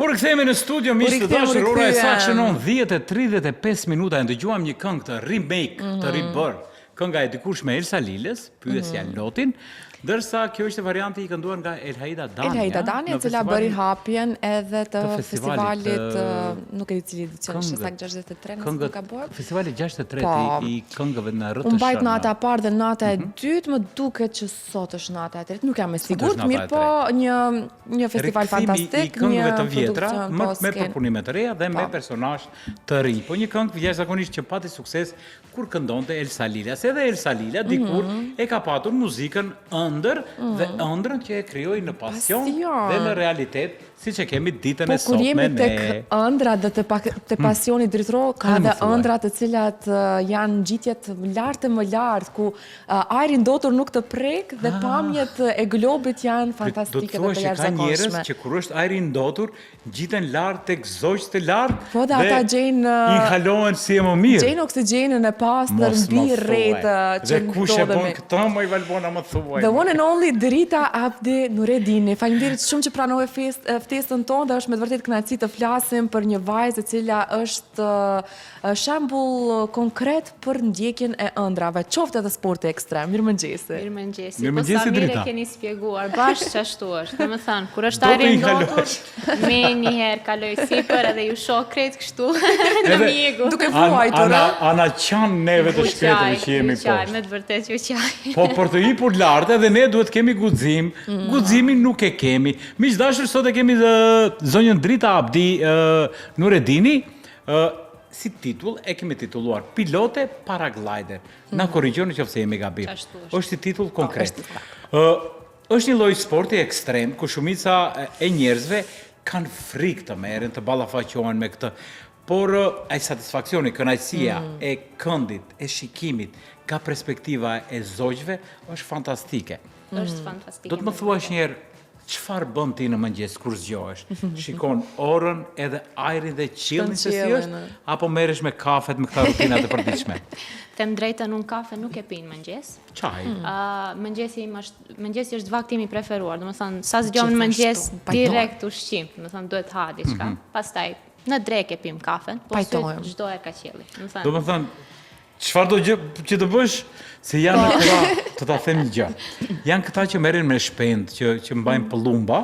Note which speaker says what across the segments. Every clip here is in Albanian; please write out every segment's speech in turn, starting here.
Speaker 1: Por kthehemi në studio, miq të dashur, ora e saktë shënon 10:35 minuta e dëgjuam një këngë të remake, të ribër. Kënga e dikush me Elsa Liles, pyesja Lotin, ndërsa kjo është varianti I kënduar nga Elhaida Dani.
Speaker 2: Elhaida Dani, e cila bëri hapjen edhe të festivalit, nuk e di cili edicion është saktë 63, nëse nuk ka bërë.
Speaker 1: Festivali 63 I këngëve në RTS.
Speaker 2: Unë mbajt nata e parë dhe nata e dytë, më duket që sot është nata e tretë. Nuk jam e sigurt, mirë po një festival fantastik,
Speaker 1: një këngëve të vjetra, me përpunime të reja dhe me personazh të rinj. Po një këngë jashtëzakonisht që pati sukses kur këndonte Elsa Liles. Edhe Elsa Lila dikur e ka patur muzikën ëndër dhe ëndrën që e krijoi në pasion dhe në realitet, siç e kemi ditën e sotme ne.
Speaker 2: Po kur jemi tek ëndra dhe te pasioni drejtëror, ka dhe ëndra të cilat janë ngjitje të më lart, ku ajri ndotur nuk të prek dhe pamjet e globit janë fantastike dhe të jashtëzakonshme.
Speaker 1: Ka njerëz që kur është ajri ndotur, ngjiten lart tek zogj të lartë.
Speaker 2: Po dhe ata gjejnë
Speaker 1: inhalohen si e më mirë.
Speaker 2: Gjejnë oksigjenën e pastër mbi rreth që
Speaker 1: dhe kush e bën këtë, më Valbona më thuaj.
Speaker 2: The one and only Drita Abdi Nureddini. Faleminderit shumë që pranove ftesën tonë dhe është me të vërtetë kënaqësi të flasim për një vajzë e cila është shembull konkret për ndjekjen e ëndrave, qoftë edhe sporti ekstrem. Mirëmëngjesi.
Speaker 3: Mirëmëngjesi. Po sa mirë e keni shpjeguar. Bashkë çashtu është. Domethënë, kur është ajri ndotur, me njëherë kaloj sipër edhe ju shoh krejt kështu në mjegu.
Speaker 2: Duke vuajtur.
Speaker 1: Ana qan neve të shkretëve që jemi poshtë.
Speaker 3: Me të vërtetë ju qaj.
Speaker 1: Po për të hipur lart edhe ne duhet kemi guxim. Guximin nuk e kemi. Miq dashur, sot e kemi zonjën Drita Abdi Nureddini. Si titull e kemi titulluar Pilote Paraglider. Na korrigjoni nëse jemi gabim. Është titull konkret. Është një lloj sporti ekstrem ku shumica e njerëzve kanë frikë të merren, të ballafaqohen me këtë. Por ai satisfaksioni, kënaqësia e këndit, e shikimit, ka perspektiva e zogjve, është fantastike.
Speaker 3: Është fantastike.
Speaker 1: Do të më thuash një herë, çfarë bën ti në mëngjes kur zgjohesh? Shikon orën edhe ajrin dhe qiellin se si është, apo merresh me kafet me këta rutina të përditshme?
Speaker 3: Them drejtën, unë kafe nuk e pin mëngjes.
Speaker 1: Çaj.
Speaker 3: Mëngjesi është vakti im I preferuar. Domethënë, sa zgjohem në mëngjes direkt ushqim, domethënë duhet ha diçka. Pastaj në drekë pim kafen, po çdo herë ka qielli.
Speaker 1: Domethënë, çfarëdo gjë që të bësh, se janë këta, të ta them një gjë. Janë këta që merren me shpend, që mbajnë pëllumba,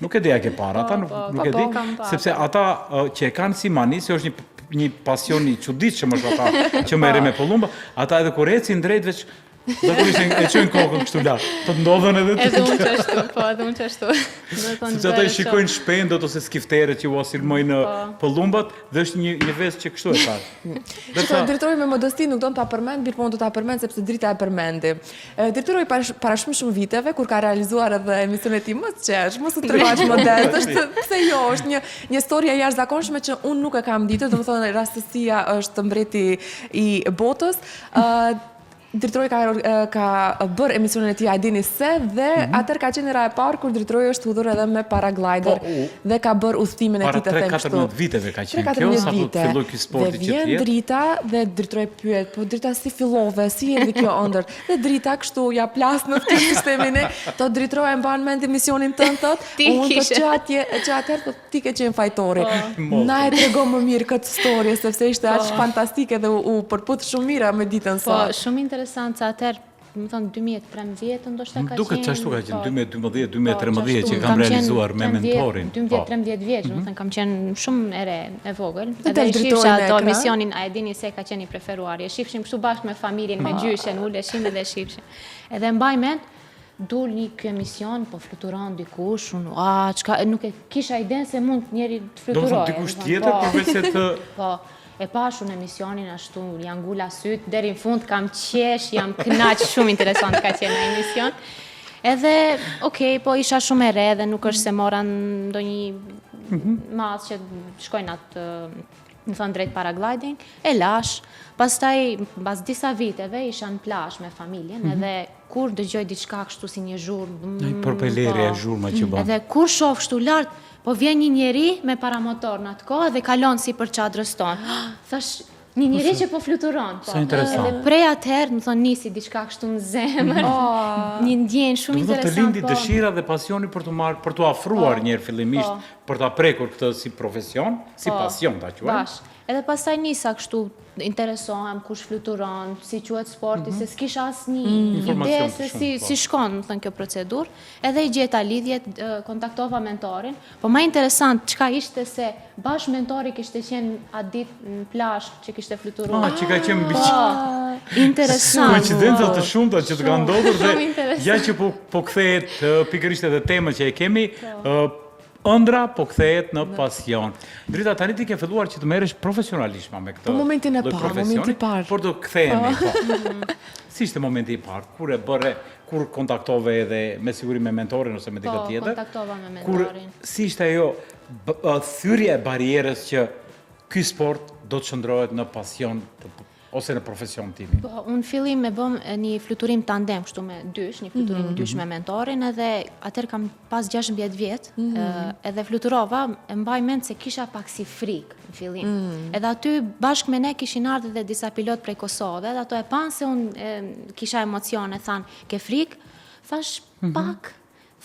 Speaker 1: nuk e di a ke para, ata nuk e di, sepse ata që e kanë si mani, se është një pasion I çuditshëm është ata që merren me pëllumba, ata edhe kur ecin drejt veç zakonisht e çojnë kokën kështu lart. Të ndodhen edhe
Speaker 3: Edhe unë çashtu, po, edhe unë çashtu.
Speaker 1: Sepse ata I shikojnë shpendët ose skifteret që u asilmojnë në pëllumbat dhe është një vezë që kështu e thar.
Speaker 2: Drejtori me modesti nuk do ta përmend, mirë po unë do ta përmend sepse Drita e përmendi. Drejtori para shumë viteve kur ka realizuar edhe emisionin e tij më të qesh, mos u tregosh modest, është pse jo, është një histori e jashtëzakonshme që unë nuk e kam ditur, domethënë rastësia është mbreti I botës. Drejtori ka bërë emisionin e tij a dini se dhe atëherë ka qenë era e parë kur drejtori është hudhur edhe me paraglider dhe ka bërë udhëtimin e tij të them kështu.
Speaker 1: Para 3-14 viteve ka qenë kjo sa do të filloi ky sporti që
Speaker 2: vjen Drita dhe drejtori pyet, po Drita si fillove, si erdhi kjo ëndër? Dhe Drita kështu ja plas në këtë sistemin e, to drejtori e mban mend emisionin tënd thot, unë të atëherë ti ke qenë fajtori. Na e tregon më mirë këtë histori sepse ishte aq fantastike dhe u përputh shumë mirë me ditën sot.
Speaker 3: Po, shumë interesant sa atëherë, më thonë 2013 ndoshta ka qenë.
Speaker 1: Duket çashtu ka qenë 2012-2013 që kam realizuar me mentorin.
Speaker 3: 12-13 vjeç, më thënë kam qenë shumë e vogël. Edhe shifsha ato emisionin, a e dini se ka qenë I preferuar. E shifshim kështu bashkë me familjen, me gjyshen, uleshim edhe shifshim. Edhe mbaj mend, dul një ky emision, po fluturon dikush, unë nuk e kisha idenë se mund njeri të fluturojë.
Speaker 1: Do të dikush tjetër përveç se të
Speaker 3: e pash unë emisionin ashtu, janë ngula syt, deri në fund kam qesh, jam kënaq, shumë interesant ka qenë në emision. Edhe, po isha shumë e re dhe nuk është se mora ndonjë mas që shkojnë atë, më thonë drejt paragliding, e lash. Pastaj, pas disa viteve, isha në plash me familjen, edhe kur dëgjoj diçka kështu si një zhurmë.
Speaker 1: Propelleri e zhurma që bën.
Speaker 3: Edhe kur shoh kështu lart, po vjen një njeri me paramotor në atë kohë dhe kalon si për çadrës tonë. Thash, një njeri që po fluturon.
Speaker 1: Sa interesant.
Speaker 3: Edhe prej atëherë, më thonë, nisi diçka kështu në zemër. Një ndjenjë shumë interesant.
Speaker 1: Do të lindi dëshira dhe pasioni për të afruar njerë fillimisht për ta prekur këtë si profesion, si pasion ta quajmë.
Speaker 3: Bash. Edhe pastaj nisa kështu interesohem kush fluturon, si quhet sporti, se s'kisha asnjë ide
Speaker 1: Informacion
Speaker 3: se
Speaker 1: shumë, po.
Speaker 3: si shkon, më thënë, kjo procedurë. Edhe i gjeta lidhjet, kontaktova mentorin, po më interesant çka ishte se bash mentori kishte qenë atë ditë në plazh që kishte fluturuar.
Speaker 1: Që ka qenë mbi
Speaker 3: Interesant.
Speaker 1: koincidenca të shumta që të kanë ndodhur dhe
Speaker 3: shumë interesant.
Speaker 1: ja që po kthehet pikërisht edhe tema që e kemi, ëndra po kthehet në pasion. Drita, tani ti ke filluar që të merresh profesionalisht me këtë.
Speaker 2: Po momentin e
Speaker 1: lloj
Speaker 2: parë,
Speaker 1: profesioni,
Speaker 2: momenti i parë.
Speaker 1: Por do kthehemi. Po. Si ishte momenti i parë? Kur kontaktove edhe me siguri me mentorin ose me dikë
Speaker 3: Po,
Speaker 1: tjetër?
Speaker 3: kontaktova me
Speaker 1: Kur
Speaker 3: mentorin.
Speaker 1: si ishte ajo thyrja e barierës që ky sport do të shndrohet në pasion ose në profesion tim?
Speaker 3: Po, unë fillim me bëm një fluturim tandem, kështu me dysh, një fluturim dysh me mentorin, edhe atër kam pas 16 vjetë, edhe fluturova, e mbaj mend se kisha pak si frikë në fillim. Edhe aty bashkë me ne kishin ardhur edhe disa pilot prej Kosovë, edhe ato e panë se unë kisha emocione, thanë, ke frikë? Thash, pak,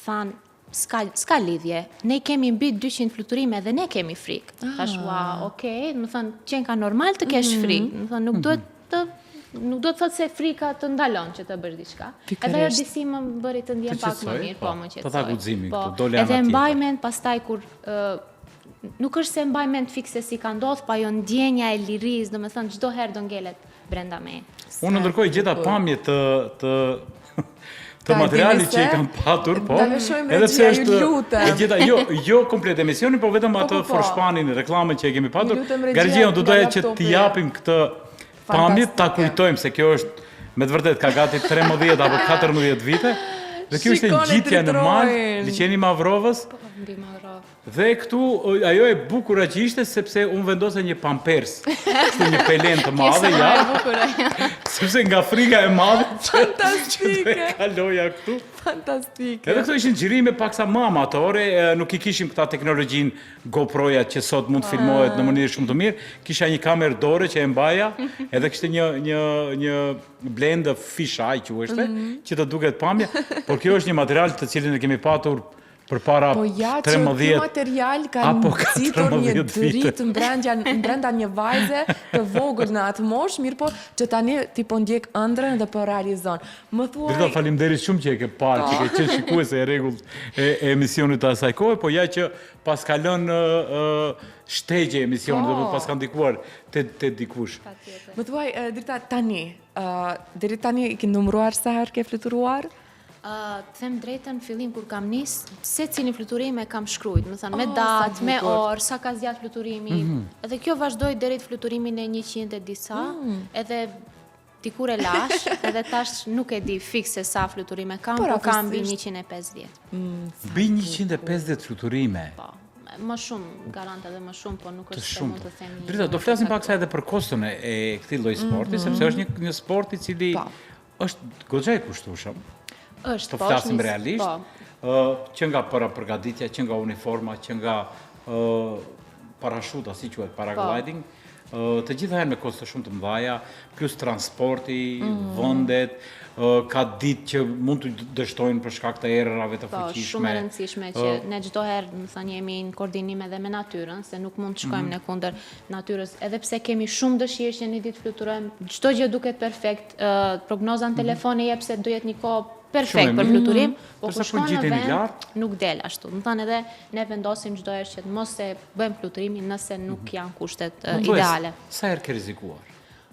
Speaker 3: thanë, s'ka lidhje. Ne kemi mbi 200 fluturime dhe ne kemi frikë. Thash, wow, okej, më thënë, qenë ka normal të kesh frikë. Më thënë, nuk do të thotë se frika të ndalon që të bësh diçka. Edhe ajo disi më bëri të ndjem pak më mirë, po më qetësoj.
Speaker 1: Të tha guximin
Speaker 3: Po,
Speaker 1: këtu, dole
Speaker 3: edhe
Speaker 1: ana
Speaker 3: mbaj
Speaker 1: tjetër.
Speaker 3: mend pastaj kur nuk është se mbaj mend fikse si ka ndodhur, pa jo ndjenja e lirisë, domethënë çdo herë do ngelet brenda me.
Speaker 1: Unë ndërkohë gjeta pamje të materialit që i kam patur, po.
Speaker 2: Ta lëshojmë
Speaker 1: Edhe pse
Speaker 2: regjia, ju lutem.
Speaker 1: e gjeta jo komplet emisionin, po vetëm atë
Speaker 2: po.
Speaker 1: forshpanin, reklamën që e kemi patur.
Speaker 2: Ju lutem, regjia,
Speaker 1: Gargjia, unë do
Speaker 2: nga
Speaker 1: doja që
Speaker 2: laptopi.
Speaker 1: t'i japim këtë pamje, ta kujtojmë se kjo është me të vërtet ka gati 13 apo 14 vite. Dhe kjo është
Speaker 2: Shikoni
Speaker 1: ngjitja në mal,
Speaker 2: dritrojnë.
Speaker 1: liçeni Mavrovës.
Speaker 3: Mbi Mavrov.
Speaker 1: Dhe këtu ajo e bukura që ishte sepse unë vendosa një pampers, kështu një pelen të madhe,
Speaker 3: Sa
Speaker 1: ja,
Speaker 3: e bukur ajo.
Speaker 1: sepse nga frika e madhe që do
Speaker 2: Fantastike,
Speaker 1: e kaloja këtu.
Speaker 2: fantastike.
Speaker 1: Edhe këto ishin xhirime paksa më amatore, nuk i kishim këta teknologjinë GoPro-ja që sot mund të filmohet në mënyrë shumë të mirë. Kisha një kamerë dore që e mbaja, edhe kishte një blend fishaj quheshte, që të duket pamje, por kjo është një material të cilin e kemi patur përpara
Speaker 2: Po ja që
Speaker 1: 13
Speaker 2: ky material ka
Speaker 1: apo
Speaker 2: nxitur një
Speaker 1: 14 vite.
Speaker 2: dritë brenda një vajze të vogël në atë moshë, mirë po që tani ti po ndjek ëndrrën dhe po realizon. Më
Speaker 1: Drita,
Speaker 2: thuaj,
Speaker 1: faleminderit shumë që e ke parë, që ke qenë shikuese e rregullt e emisionit të asaj kohe, po ja që pas ka lënë shtegje emisionit, dhe pas ka ndikuar te dikush.
Speaker 2: më thuaj Drita tani, deri tani ke numëruar sa herë ke fluturuar?
Speaker 3: Them drejtën, fillim kur kam nis, secilin fluturim e kam shkruajt, më thënë, me
Speaker 2: sa
Speaker 3: datë, me
Speaker 2: bukur.
Speaker 3: orë, sa ka zgjat fluturimi. Edhe kjo vazhdoi deri të fluturimin e 100 e disa, edhe dikur e lash, edhe tash nuk e di fikse sa fluturime kam,
Speaker 2: Por
Speaker 3: po kam mbi
Speaker 2: afërsisht.
Speaker 3: 150.
Speaker 1: Mbi 150 fluturime.
Speaker 3: Po, më shumë, garant edhe më shumë, po nuk
Speaker 1: Të
Speaker 3: është se
Speaker 1: shumë.
Speaker 3: mund të themi.
Speaker 1: Drita, do flasim pak sa edhe për kostën e këtij lloji sporti, sepse është një sport i cili
Speaker 2: Po.
Speaker 1: është goxha i kushtueshëm.
Speaker 3: Është,
Speaker 1: Të
Speaker 3: po,
Speaker 1: flasim
Speaker 3: është
Speaker 1: realisht, që nga përgatitja, që nga uniforma, që nga parashuta, si quhet, paragliding, të gjitha janë me kosto shumë të mëdha, plus transporti, vendet, ka ditë që mund të dështojnë për shkak të errërave të
Speaker 3: Po,
Speaker 1: fuqishme.
Speaker 3: shumë e rëndësishme që ne çdo herë, më thënë, jemi në koordinim edhe me natyrën, se nuk mund të shkojmë në kundër natyrës, edhe pse kemi shumë dëshirë që një ditë fluturojmë, çdo gjë duket perfekt, prognoza në telefon e jep se do jetë një kohë perfekt për fluturim, po
Speaker 1: Ndërsa
Speaker 3: kur shkon
Speaker 1: kur
Speaker 3: në
Speaker 1: gjiteni
Speaker 3: vend,
Speaker 1: lart?
Speaker 3: nuk del ashtu. Më thënë edhe ne vendosim çdo herë që të mos e bëjmë fluturimin nëse nuk janë kushtet ideale.
Speaker 1: Sa herë ke rrezikuar?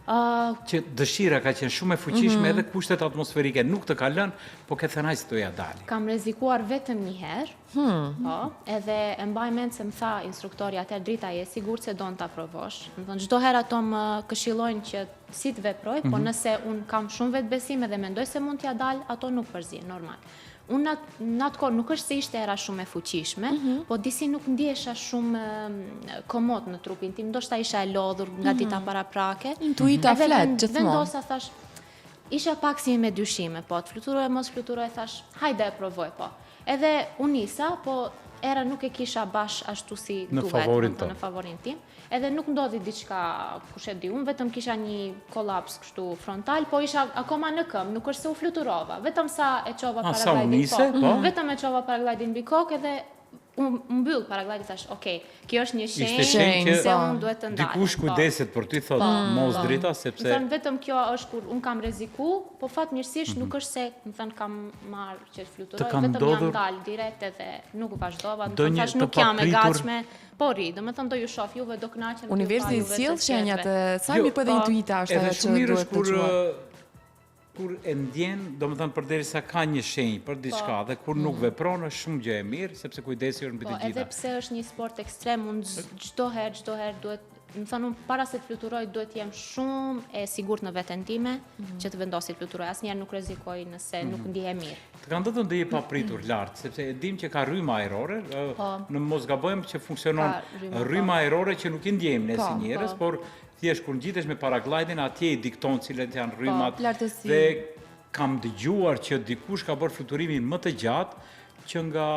Speaker 1: Që dëshira ka qenë shumë e fuqishme edhe kushtet atmosferike nuk të ka lënë, po ke thënë ai se do ja dali.
Speaker 3: Kam rrezikuar vetëm një herë, po, edhe e mbaj mend se më tha instruktori atëherë, Drita, je sigurt se don ta provosh. Do të thonë çdo herë ato më këshillojnë që si të veproj, po nëse un kam shumë vetbesim edhe mendoj se mund t'ja dal, ato nuk përzihen, normal. Unë në atë kohë nuk është se ishte era shumë e fuqishme, po disi nuk ndjesha shumë komod në trupin tim, ndoshta isha e lodhur nga dita paraprake.
Speaker 2: Intuita
Speaker 3: Edhe
Speaker 2: flet gjithmonë.
Speaker 3: Vendosa, thash, isha pak si me dyshime, po të fluturoj, mos fluturoj, thash, hajde e provoj, po. Edhe unë nisa, po era nuk e kisha bash ashtu si
Speaker 1: Në
Speaker 3: duhet,
Speaker 1: favorin
Speaker 3: në favorin tim. Edhe nuk ndodhi diçka, kush e di, unë vetëm kisha një kolaps kështu frontal, po isha akoma në këmbë, nuk është se u fluturova, vetëm sa e çova
Speaker 1: Sa u
Speaker 3: paragliding,
Speaker 1: nise, po.
Speaker 3: vetëm e çova paragliding mbi kokë edhe unë mbyll paraglidin, thash, okay, kjo është një
Speaker 1: Ishte
Speaker 3: shenjë
Speaker 1: që
Speaker 3: se unë duhet të ndalem.
Speaker 1: dikush kujdeset për ty, thot, mos drita,
Speaker 3: Më
Speaker 1: sepse
Speaker 3: thënë, vetëm kjo është kur unë kam rreziku, po fatmirësisht nuk është se, më thënë, kam marrë që të fluturoj,
Speaker 1: kam
Speaker 3: vetëm
Speaker 1: ndodhur-
Speaker 3: jam dalë direkt edhe nuk u vazhdova,
Speaker 1: Do
Speaker 3: më
Speaker 1: një
Speaker 3: thash
Speaker 1: të
Speaker 3: nuk jam e
Speaker 1: papritur-
Speaker 3: gatshme, po ri, do më thënë do ju shoh juve, do kënaqem.
Speaker 2: Universi i sjell shenjat e saj,
Speaker 1: Jo,
Speaker 2: mirë po edhe intuita është
Speaker 1: edhe
Speaker 2: ajo
Speaker 1: shumë
Speaker 2: që
Speaker 1: mirë
Speaker 2: duhet
Speaker 1: është
Speaker 2: të quhet.
Speaker 1: kur e ndjen, domethënë përderisa ka një shenjë për diçka dhe kur nuk vepron është shumë gjë e mirë sepse kujdesi është mbi
Speaker 3: Po,
Speaker 1: të
Speaker 3: edhe
Speaker 1: gjitha.
Speaker 3: pse është një sport ekstrem, unë çdo herë duhet, më thënë, unë para se të fluturoj duhet jem shumë e sigurt në veten time që të vendosi të fluturoj. Asnjëherë nuk rrezikoj nëse nuk ndihem mirë.
Speaker 1: Të kanë ndodhur ndonjë papritur lart, sepse e dim që ka rrymë ajrore, në mos gabojmë që funksionon
Speaker 3: Ka rrymë,
Speaker 1: rrymë ajrore që nuk i ndjejmë ne
Speaker 2: Po,
Speaker 1: si njerëz, por thjesht kur ngjitesh me paraglidin atje i dikton cilat janë rrymat
Speaker 2: lartësi.
Speaker 1: dhe kam dëgjuar që dikush ka bërë fluturimin më të gjatë që nga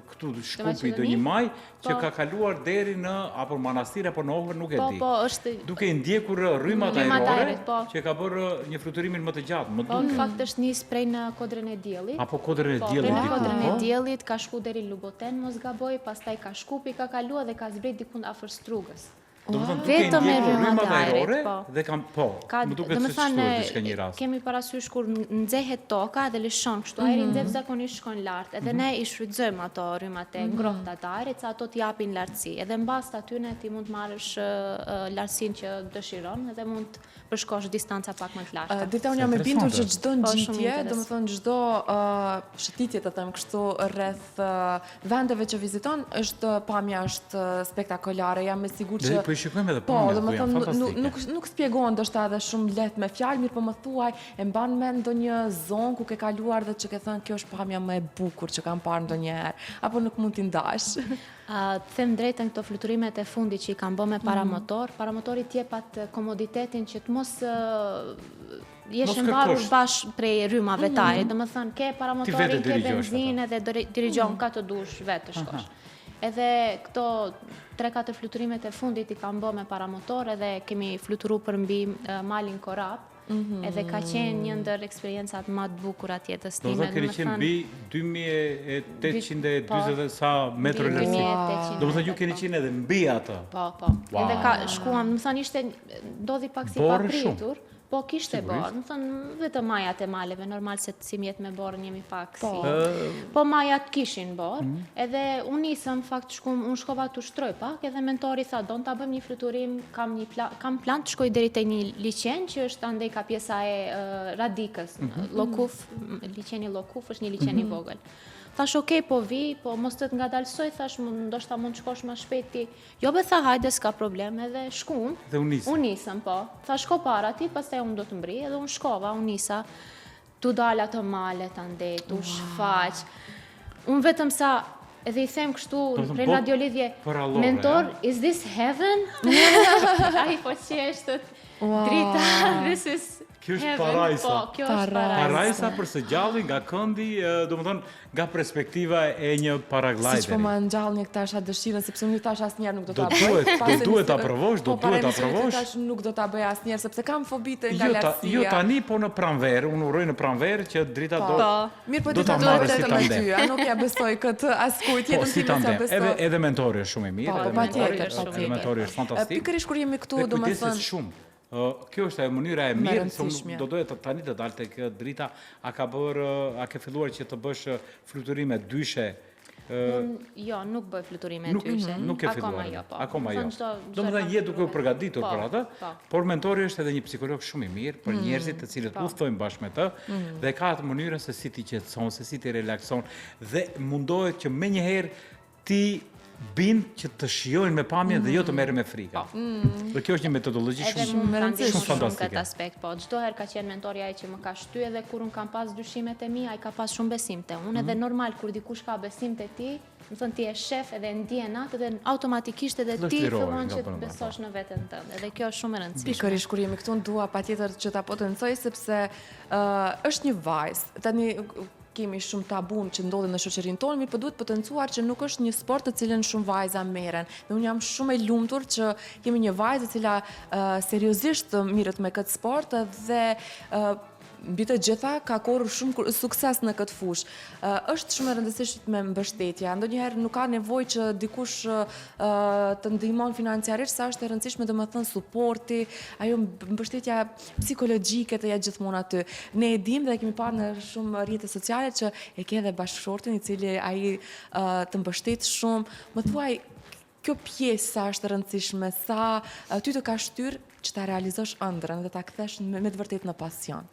Speaker 1: këtu Shkupi
Speaker 3: Maqedoni?
Speaker 1: do një maj që
Speaker 3: Po.
Speaker 1: ka kaluar deri në apo manastir apo në Ohër nuk e
Speaker 3: Po,
Speaker 1: di.
Speaker 3: po, është
Speaker 1: Duke i ndjekur rrymat
Speaker 3: Rrymat
Speaker 1: ajrore
Speaker 3: ajrit, po.
Speaker 1: që ka bërë një fluturimin më të gjatë, më
Speaker 3: Po, në
Speaker 1: duket.
Speaker 3: fakt është nis prej në kodrën e diellit.
Speaker 1: Apo kodrën e
Speaker 3: Po,
Speaker 1: diellit
Speaker 3: prej në
Speaker 1: diku,
Speaker 3: kodrën e
Speaker 1: po?
Speaker 3: diellit ka shku deri Luboten, mos gaboj, pastaj ka Shkupi, ka kaluar dhe ka zbrit diku afër Strugës.
Speaker 1: Do të thonë duke
Speaker 3: Vetëm me
Speaker 1: ndjekur
Speaker 3: rrymat
Speaker 1: rrymat
Speaker 3: ajrit,
Speaker 1: ajrore
Speaker 3: po.
Speaker 1: dhe kam po, më duket se ç'është diçka një rast.
Speaker 3: kemi parasysh kur nxehet toka dhe lëshon kështu, ajri nxeh zakonisht shkon lart, edhe ne i shfrytëzojmë ato rrymat e ngrohta të ajrit, se ato t'japin lartësi. Edhe mbas atyne ti mund të marrësh lartësinë që dëshiron edhe mund të përshkosh distanca pak më të larta.
Speaker 2: Drita, unë jam e bindur që çdo
Speaker 3: Po, shumë
Speaker 2: ngjitje,
Speaker 3: interes.
Speaker 2: domethënë çdo shëtitje të them kështu rreth vendeve që viziton është pamja është spektakolare. Jam e sigurt
Speaker 1: Dhe
Speaker 2: që
Speaker 1: po i shikojmë edhe
Speaker 2: po,
Speaker 1: pamjet,
Speaker 2: domethënë
Speaker 1: janë fantastike.
Speaker 2: nuk spjegohen ndoshta edhe shumë lehtë me fjalë, mirë po më thuaj, e mban mend ndonjë zonë ku ke kaluar dhe që ke thënë kjo është pamja më e bukur që kam parë ndonjëherë, apo nuk mund t'i ndash?
Speaker 3: Të them drejtën, këto fluturimet e fundit që i kam bë me paramotor, paramotori t'jep atë komoditetin që të mos jesh
Speaker 1: Mos
Speaker 3: mbarur
Speaker 1: kërkosh.
Speaker 3: bash prej rrymave të ajrit. Domethënë ke
Speaker 1: Ti
Speaker 3: paramotorin,
Speaker 1: vete
Speaker 3: ke
Speaker 1: dirigjosh
Speaker 3: benzinë dhe dirigjon ka të dush vetë të shkosh. Edhe këto 3-4 fluturimet e fundit i kam bë me paramotor edhe kemi fluturu për mbi malin Korap. Edhe ka qenë një ndër eksperiencat më të bukura të jetës
Speaker 1: Do
Speaker 3: time.
Speaker 1: të keni qenë mbi 2840 sa metro
Speaker 3: Mbi
Speaker 1: lartësi.
Speaker 3: 2800
Speaker 1: Do të thënë ju
Speaker 3: metra,
Speaker 1: keni
Speaker 3: po.
Speaker 1: qenë edhe mbi atë.
Speaker 3: Po, po.
Speaker 1: Wow.
Speaker 3: Edhe shkuam, më thënë ishte ndodhi pak si
Speaker 1: Borë
Speaker 3: papritur, po kishte
Speaker 1: Sigurisht.
Speaker 3: borë. Më thënë vetëm majat e maleve, normal se si mjet me borën jemi pak
Speaker 2: Po.
Speaker 3: si. Po majat kishin borë, edhe unë nisëm fakt unë shkova të shtroj pak, edhe mentori tha, do në ta bëjmë një fluturim, kam plan të shkoj deri te një liqen që është andej ka pjesa e radikës, Lokuf, liqeni Lokuf është një liqen i vogël. Thash, okej, po vi, po mos të ngadalsoj, thash, ndoshta mund shkosh më shpejti. Jo be tha, hajde, s'ka problem, edhe shkum.
Speaker 1: Dhe u nisëm.
Speaker 3: Unë nisëm, po. Tha, shko para ti, pastaj unë do të mbri, edhe unë shkova, unë nisa. Tu dal ato malet, andej, tu shfaq. Unë vetëm sa, edhe i them kështu,
Speaker 1: Do të
Speaker 3: prej
Speaker 1: bo-
Speaker 3: radiolidhje,
Speaker 1: për allore,
Speaker 3: mentor,
Speaker 1: ja.
Speaker 3: is this heaven? Ai po qeshtët, drita, this is
Speaker 1: Kjo është
Speaker 3: heaven.
Speaker 1: parajsa.
Speaker 3: Po, kjo është parajsa.
Speaker 1: Parajsa për së gjalli nga këndi, do më thonë, nga perspektiva e një
Speaker 2: Siç po
Speaker 1: paraglideri.
Speaker 2: më ngjall një tasha dëshirën, sepse unë tash asnjëherë nuk do ta
Speaker 1: Do
Speaker 2: bëj.
Speaker 1: duhet-
Speaker 2: Pas
Speaker 1: do
Speaker 2: e
Speaker 1: duhet ta
Speaker 2: nis-
Speaker 1: provosh, do
Speaker 2: po, para
Speaker 1: duhet ta
Speaker 2: emisionit
Speaker 1: provosh.
Speaker 2: Tash nuk do ta bëj asnjëherë sepse kam fobi të nga
Speaker 1: Jo,
Speaker 2: lartësia.
Speaker 1: jo tani, po në pranverë, unë uroj në pranverë që drita do...
Speaker 3: Po.
Speaker 2: Mirë, po
Speaker 1: do
Speaker 2: ti
Speaker 1: ta
Speaker 2: ta
Speaker 1: marrë
Speaker 2: duhet
Speaker 1: si
Speaker 2: të
Speaker 1: tandem.
Speaker 2: ty, a nuk ja besoj këtë askujt,
Speaker 1: Po,
Speaker 2: jetën
Speaker 1: si
Speaker 2: time s'ja
Speaker 1: tandem.
Speaker 2: besoj.
Speaker 1: Edhe mentori është shumë i mirë.
Speaker 2: Po,
Speaker 1: edhe
Speaker 2: po, patjetër,
Speaker 1: mentori është-
Speaker 2: patjetër.
Speaker 1: edhe mentori është fantastik.
Speaker 2: Pikërisht kur jemi këtu,
Speaker 1: Dhe kujdeset
Speaker 2: domethënë,
Speaker 1: shumë. Kjo është ajo mënyra e
Speaker 2: Më
Speaker 1: mirë, se
Speaker 2: rëndësishme.
Speaker 1: unë do doja tani të dalë tek drita, a ke filluar që të bësh fluturime dyshe?
Speaker 3: Jo, nuk bëj fluturime
Speaker 1: Nuk
Speaker 3: dyshe.
Speaker 1: nuk e
Speaker 3: Akoma
Speaker 1: filluar.
Speaker 3: jo, po.
Speaker 1: Akoma
Speaker 3: Më
Speaker 1: jo.
Speaker 3: thënë, çdo
Speaker 1: Domethënë
Speaker 3: kam
Speaker 1: je duke u
Speaker 3: fluturuar.
Speaker 1: përgatitur
Speaker 3: Po,
Speaker 1: për atë,
Speaker 3: po.
Speaker 1: por mentori është edhe një psikolog shumë i mirë për njerëzit të cilët udhtojnë bashkë me të dhe ka atë mënyrën se si ti qetëson, se si ti relakson dhe mundohet që menjëherë ti bind që të shijojnë me pamje dhe jo të merren me frika. Dhe kjo është një metodologji
Speaker 3: Edhe
Speaker 1: shumë
Speaker 3: më kanë
Speaker 2: rëndësishme.
Speaker 3: ndihmuar shumë
Speaker 1: fantastike.
Speaker 3: këtë aspekt, po. Çdo herë ka qenë mentori ai që më ka shtyë edhe kur un kam pas dyshimet e mia, ai ka pas shumë besim te unë edhe normal kur dikush ka besim te ti, më thon ti je shef edhe ndjen atë dhe automatikisht edhe
Speaker 1: Dhe
Speaker 3: ti
Speaker 1: është lirore
Speaker 3: fillon
Speaker 1: nga
Speaker 3: që të
Speaker 1: brenda,
Speaker 3: besosh në veten tënde. Edhe kjo është shumë e rëndësishme.
Speaker 2: pikërisht kur jemi këtu, unë dua patjetër që ta potencoj sepse është një vajzë. Tani kemi shumë tabun që ndodhin në shoqërinë tonë, mirë po duhet potencuar që nuk është një sport të cilën shumë vajza merren. Dhe unë jam shumë e lumtur që kemi një vajzë e cila seriozisht mirret me këtë sport dhe mbi të gjitha ka korrur shumë sukses në këtë fushë. Është shumë e rëndësishme me mbështetja. Ndonjëherë nuk ka nevojë që dikush të ndihmon financiarisht, sa është e rëndësishme domethënë suporti, ajo mbështetja psikologjike të jetë gjithmonë aty. Ne e dimë dhe kemi parë në shumë rrjete sociale që e ke edhe bashkëshortin i cili ai të mbështet shumë. Më thuaj, kjo pjesë sa është e rëndësishme, sa ty të ka shtyr që ta realizosh ëndrrën dhe ta kthesh me të vërtetë në pasion.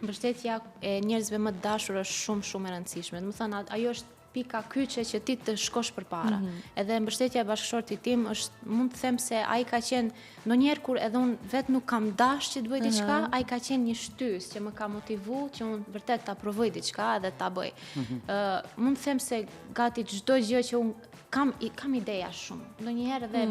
Speaker 3: Mbështetja e njerëzve më të dashur është shumë e rëndësishme. Do të thënë ajo është pika kyçe që ti të shkosh përpara. Edhe mbështetja e bashkëshortit tim është, mund të them se ai ka qenë ndonjëherë kur edhe unë vetë nuk kam dashur që të bëj diçka, ai ka qenë një shtys që më ka motivuar që unë vërtet ta provoj diçka edhe ta bëj. Mund të them se gati çdo gjë që unë kam ideja shumë. Ndonjëherë edhe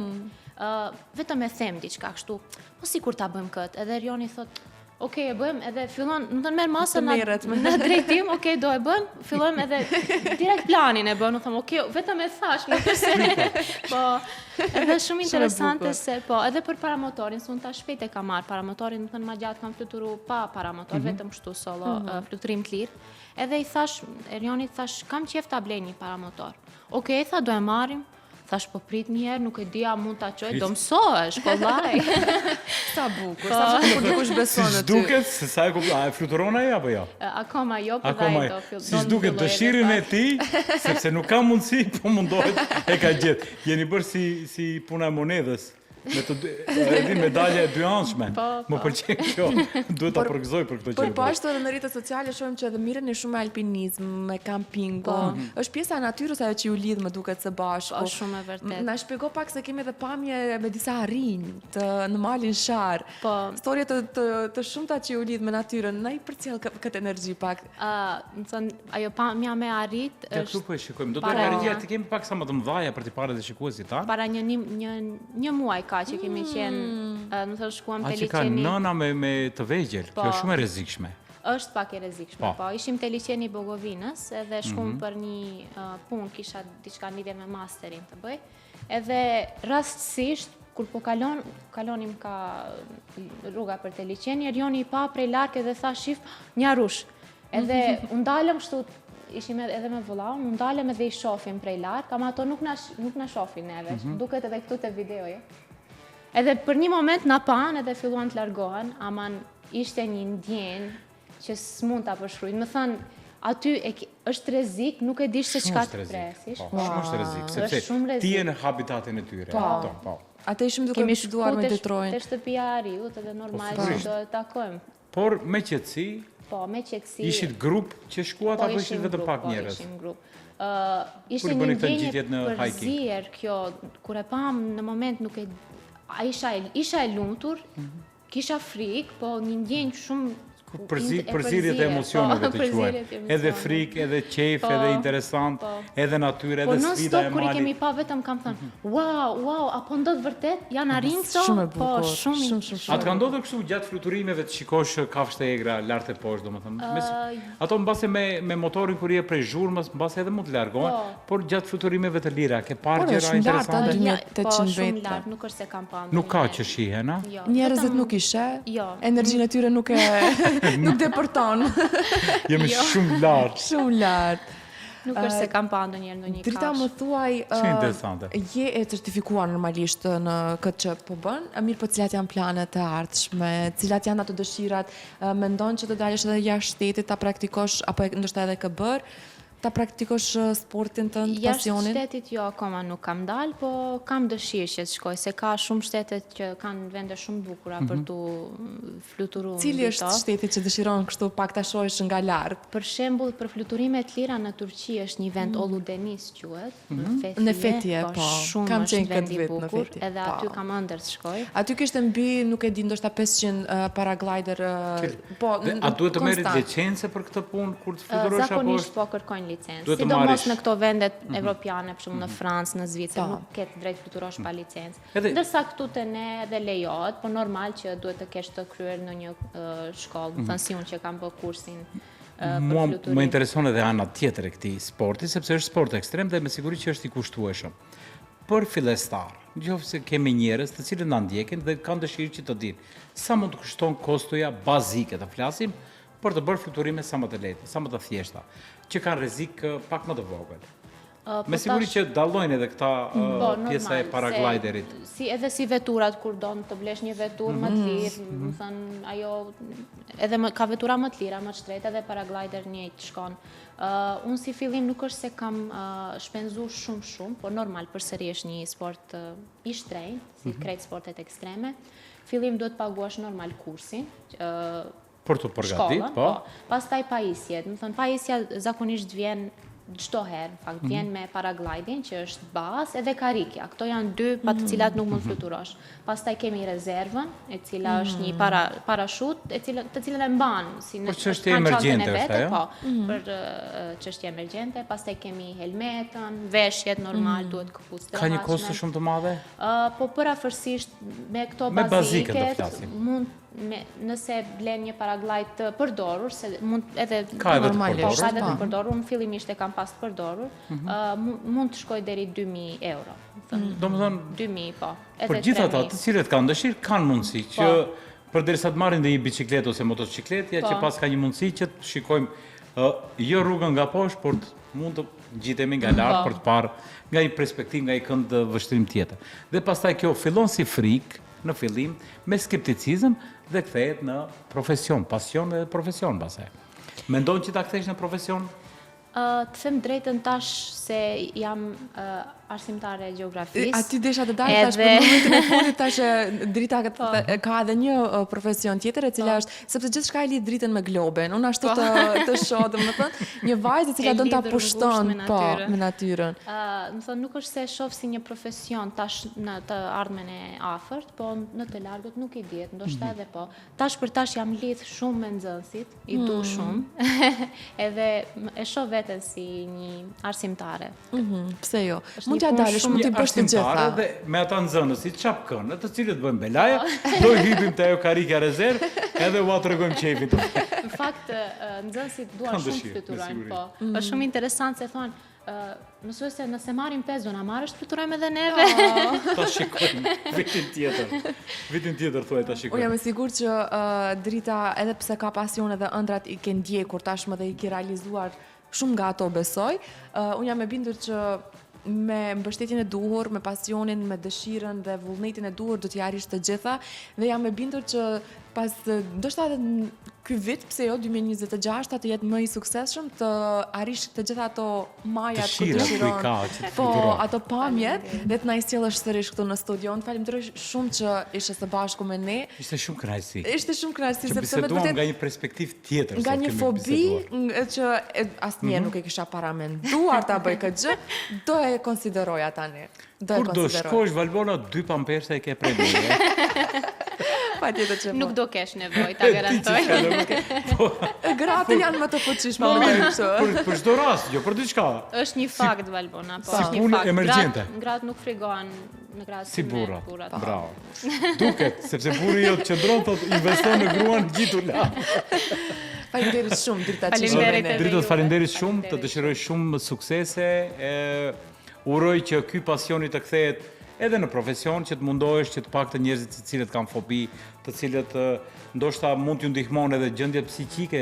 Speaker 3: vetëm e them diçka kështu, po sikur ta bëjmë këtë, edhe Rioni thotë okej, e bëjmë, edhe fillon, më thënë merë masa në drejtim, okej, do e bëjmë, fillojmë edhe direkt planin e bëjmë, në thëmë, okej, vetëm e thash, nuk përse, po, edhe shumë interesante se, po, edhe për paramotorin, së unë ta shpejt e ka marë paramotorin, më thënë ma gjatë kam fluturu pa paramotor, vetëm kështu solo, fluturim të lirë, edhe i thash, Erionit thash, kam qef ta blej një paramotor, okej, tha, do e marim, thash po prit një herë, nuk e dia mund ta çoj, do mësohesh, po vllai.
Speaker 2: Sa bukur, sa bukur dikush beson aty.
Speaker 1: Si duket se sa e fluturon ai apo jo?
Speaker 3: Akoma jo, po dai do fillon.
Speaker 1: Si duket dëshirën e tij, sepse nuk ka mundësi, po mundohet e ka gjetë. Jeni bërë si puna e monedhës. Me të medalje e dyanshme. Më pëlqen kjo. Duhet ta përgëzoj për këtë gjë.
Speaker 2: Po ashtu edhe në rrjetet sociale shohim që edhe mireni shumë me alpinizm, me kampingon. Është pjesa e natyrës ajo që ju lidh, më duket së bashku.
Speaker 3: Po shumë e vërtetë.
Speaker 2: Na shpjego pak se kemi edhe pamje me disa rinj në malin Shar.
Speaker 3: Po.
Speaker 2: Storje të shumta që ju lidh me natyrën. Na i përcjell këtë energji pak.
Speaker 3: Do të thënë ajo pamja me arrit
Speaker 1: është. Këtu po e shikojmë. Do të arritja të kemi pak sa më të mëdha për të parë dhe shikuesit tanë.
Speaker 3: Para një muaj që kemi qenë, në thënë shkuam të liçeni.
Speaker 1: A që ka nëna me të vegjel, kjo është shumë e rrezikshme.
Speaker 3: Është pak e rrezikshme, po. Ishim të liçeni Bogovinës, edhe shkuam për një punë, kisha diçka lidhje me masterin të bëj. Edhe rastësisht, kur po kalonim ka rruga për të liçeni, Erioni i pa prej larg edhe tha shif një rush. Edhe u ndalëm kështu, ishim edhe me vëllaun, u ndalëm edhe i shohim prej larg, ama ato nuk na shohin neve, duket edhe këtu te videoja. Edhe për një moment na pan edhe filluan të largohen, aman ishte një ndjenjë që s'mund ta përshkruaj. Më thënë, aty është rrezik, nuk e dish se çka të presish.
Speaker 1: Shumë është rrezik, sepse ti je në habitatin e tyre.
Speaker 2: Po. Atë ishim duke biseduar me detrojnë.
Speaker 3: Te shtëpia e Ariut, edhe normal që do të takojmë.
Speaker 1: Por me qetësi.
Speaker 3: Po, me qetësi.
Speaker 1: Ishit grup që shkuat apo ishit vetëm pak njerëz?
Speaker 3: Po, ishim grup. Ishte një ndjenjë përzier kjo, kur e pam në moment nuk e isha e lumtur, kisha frikë, po një ndjenjë shumë
Speaker 1: përzirjet e emocioneve të quajnë. Edhe frikë, edhe qejf, edhe interesant, edhe natyrë, edhe sfida e
Speaker 3: malit. Po kur i kemi pa vetëm kam thënë, wow, apo ndodh vërtet? Janë arrin këto?
Speaker 2: Shumë e bukur.
Speaker 3: Shumë.
Speaker 1: A të ka ndodhur kështu gjatë fluturimeve të shikosh kafshët e egra lart e poshtë, domethënë? Ato mbase me motorin kur je prej zhurmës, mbase edhe mund të largohen, por gjatë fluturimeve të lira ke parë gjëra interesante?
Speaker 3: Po shumë lart, nuk është se kam parë.
Speaker 1: Nuk ka që shihen, a?
Speaker 2: Njerëzit nuk i sheh. Energjinë e tyre nuk nuk depërton.
Speaker 1: Jemi shumë lartë.
Speaker 2: Shumë lartë.
Speaker 3: Nuk është se kam pa ndonjëherë ndonjë kafshë.
Speaker 2: Drita më thuaj,
Speaker 1: interesante.
Speaker 2: Je e certifikuar normalisht në këtë që po bën, mirë po cilat janë planet e ardhshme, cilat janë ato dëshirat, mendon që të dalësh edhe jashtë shtetit ta praktikosh apo ndoshta edhe ke bër? Ta praktikosh sportin tënd, pasionin?
Speaker 3: Jashtë shtetit jo, akoma nuk kam dalë, po kam dëshirë që të shkoj, se ka shumë shtetet që kanë vende shumë bukura për tu fluturu.
Speaker 2: Cili është shteti që dëshiron kështu pak ta shohësh nga lart?
Speaker 3: Për shembull, për fluturime të lira në Turqi është një vend Ollu Deniz quhet,
Speaker 2: në Fethiye, po.
Speaker 3: Kam qenë këtë vit në Fethiye. Edhe aty kam ëndër të shkoj.
Speaker 2: Aty kishte mbi, nuk e di, ndoshta 500 paraglider, po.
Speaker 1: A duhet të merrit licence për këtë punë kur të fluturosh apo?
Speaker 3: Zakonisht po kërkojnë licencë. Sidomos në këto vendet evropiane, për shembull në Francë, në Zvicër, nuk ke drejt fluturosh pa licencë. Ndërsa këtu te ne edhe lejohet, po normal që duhet të kesh të kryer në një shkollë, thënë si unë që kam bë kursin për fluturim.
Speaker 1: Më intereson edhe ana tjetër e këtij sporti, sepse është sport ekstrem dhe me siguri që është i kushtueshëm. Për fillestar, nëse kemi njerëz të cilët na ndjekin dhe kanë dëshirë që të dinë sa mund të kushton kostoja bazike, të flasim për të bërë fluturime sa më të lehta, sa më të thjeshta, që kanë rrezik pak më të vogël. Me siguri që dallojnë edhe këta pjesa e paragliderit.
Speaker 3: Edhe si veturat, kur don të blesh një vetur më të lirë, më thënë, ajo, edhe ka vetura më të lira, më të shtrejta, edhe paraglider njëjtë shkon. Unë si fillim nuk është se kam shpenzu shumë, por normal, përsëri është një sport i shtrenjtë, si krejt sportet ekstreme. Fillim duhet paguash normal kursin,
Speaker 1: për të përgatit,
Speaker 3: po. Pastaj pajisjet, më thënë, pajisja zakonisht vjen çdo herë, në fakt, vjen me paragliding, që është bazë, edhe karikja. Këto janë dy pa të cilat nuk mund fluturosh. Pastaj kemi rezervën, e cila është një parashut, të cilën e mban si në
Speaker 1: çështje emergjente,
Speaker 3: po, për çështje emergjente. Pastaj kemi helmetën, veshjet normal, duhet këpucë.
Speaker 1: Ka një kosto shumë të madhe?
Speaker 3: Po përafërsisht me këto
Speaker 1: baziket,
Speaker 3: mund nëse blen një paraglide të përdorur, se mund edhe
Speaker 1: ka edhe
Speaker 3: të përdorur, unë fillimisht e kam pas të përdorur, mund të shkoj deri 2.000 euro.
Speaker 1: Domethënë
Speaker 3: 2.000, po.
Speaker 1: Për gjithë ata të cilët kanë dëshirë, kanë mundësi që përderisa të marrin dhe një bicikletë ose motocikletë, ja që pas ka një mundësi që të shikojmë jo rrugën nga poshtë, por mund të gjitemi nga lart për të parë nga një perspektivë, nga një kënd vështrim tjetër. Dhe pastaj kjo fillon si frikë në fillim me skepticizëm dhe kthehet në profesion, pasion dhe profesion pastaj. Mendon që ta kthesh në profesion?
Speaker 3: Të them drejtën tash se jam arsimtare gjeografisë.
Speaker 2: A ti desha të dalë tash për momentin e fundit tash drita ka edhe një profesion tjetër e cila është, sepse gjithçka e lidh dritën me globin. Unë ashtu të shoh, domethënë, një vajzë e cila do ta pushton me natyrën.
Speaker 3: Më thon nuk është se e shoh si një profesion tash në të ardhmen e afërt, po në të largët nuk i diet, ndoshta edhe po. Tash për tash jam lidh shumë me nxënësit, i du shumë. Edhe e shoh veten si një arsimtare.
Speaker 2: Pse jo? Mund t'ja dalësh, mund t'i bësh të gjitha.
Speaker 1: Dhe me ata nxënës, si çapkën, të cilët bëjmë belaja, do i hypim te ajo karika rezervë, edhe u tregojmë çefin.
Speaker 3: Në fakt, nxënësit duan shumë të fluturojnë, po. Është shumë interesant se thonë, mësuese, nëse marrim 5 do na marrësh të fluturojmë edhe neve.
Speaker 1: Ta shikojmë vitin tjetër. Vitin tjetër thuaj ta shikojmë.
Speaker 2: Unë jam e sigurt që drita, edhe pse ka pasion edhe ëndrat i ke ndjekur tashmë dhe i ke realizuar shumë nga ato, besoj. Unë jam e bindur që me mbështetjen e duhur, me pasionin, me dëshirën dhe vullnetin e duhur do t'i arrish të gjitha, dhe jam e bindur që pas ndoshta edhe ky vit, pse jo 2026, të jetë më i suksesshëm, të arrish të gjitha ato majat ku dëshiron. Po, ato pamjet dhe të na i sjellësh sërish këtu në studio. Unë falenderoj shumë që ishe së bashku me ne.
Speaker 1: Ishte shumë kënaqësi.
Speaker 2: Ishte shumë kënaqësi
Speaker 1: sepse biseduam nga një perspektivë tjetër.
Speaker 2: Nga një fobi që asnjëherë nuk e kisha paramenduar ta bëj këtë gjë, do e konsideroja tani.
Speaker 1: Kur do shkosh Valbona, 2 pampersa e ke premie.
Speaker 2: Patjetër që
Speaker 3: nuk do kesh nevojë, ta garantoj.
Speaker 2: Gratë janë më të fuqishme me kështu.
Speaker 1: Për çdo rast, jo për diçka.
Speaker 3: Është një fakt Valbona, po.
Speaker 1: Si punë emergjente.
Speaker 3: Gratë nuk frigohen në gratë
Speaker 1: si burrat. Bravo. Duket, sepse burri jot qëndron thotë investon në gruan gjitur lart.
Speaker 2: Faleminderit shumë Drita Çishmene.
Speaker 1: Drita, faleminderit shumë, të dëshiroj shumë suksese. Uroj që ky pasioni të kthehet edhe në profesion, që të mundohesh që të paktën njerëzit të cilët kanë fobi, të cilët ndoshta mund t'ju ndihmon edhe gjendjet psiqike,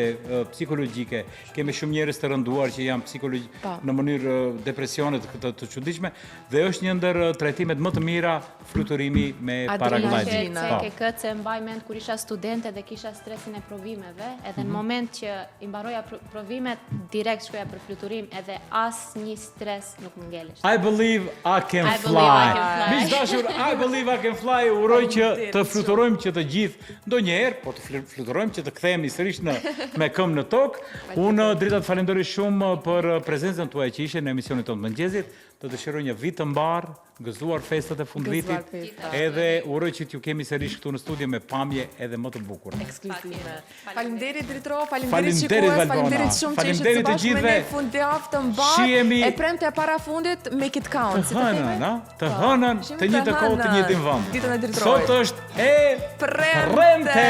Speaker 1: psikologjike. Kemi shumë njerëz të rënduar që janë në mënyrë depresione të çuditshme, dhe është një ndër trajtimet më të mira fluturimi me paragliding.
Speaker 3: Ke këtë se mbaj mend kur isha studente dhe kisha stresin e provimeve, edhe në moment që i mbaroja provimet, direkt shkoja për fluturim, edhe asnjë stres nuk më ngelesh.
Speaker 1: I believe I can fly. Miq dashur, I believe I can fly. Uroj që të fluturojmë që të gjithë ndonjëherë, po të fluturojmë që të kthehemi sërish me këmbë në tokë. Unë Drita të falenderoj shumë për prezencën tuaj që ishe në emisionin tonë të mëngjesit. Të dëshiroj një vit të mbar, gëzuar festat e fundvitit, edhe uroj që t'ju kemi sërish këtu në studio me pamje edhe më të bukur.
Speaker 2: Ekskluzive. Faleminderit Dritro, faleminderit shikues, faleminderit shumë që ishte së bashku me ne fundjavë të mbar. E premte e para fundit, make it count.
Speaker 1: Të hënën, të njëjtën kohë, të njëjtin vend.
Speaker 2: Ditën e Dritrojt.
Speaker 1: Sot është e premte.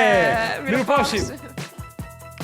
Speaker 1: Mirupafshim.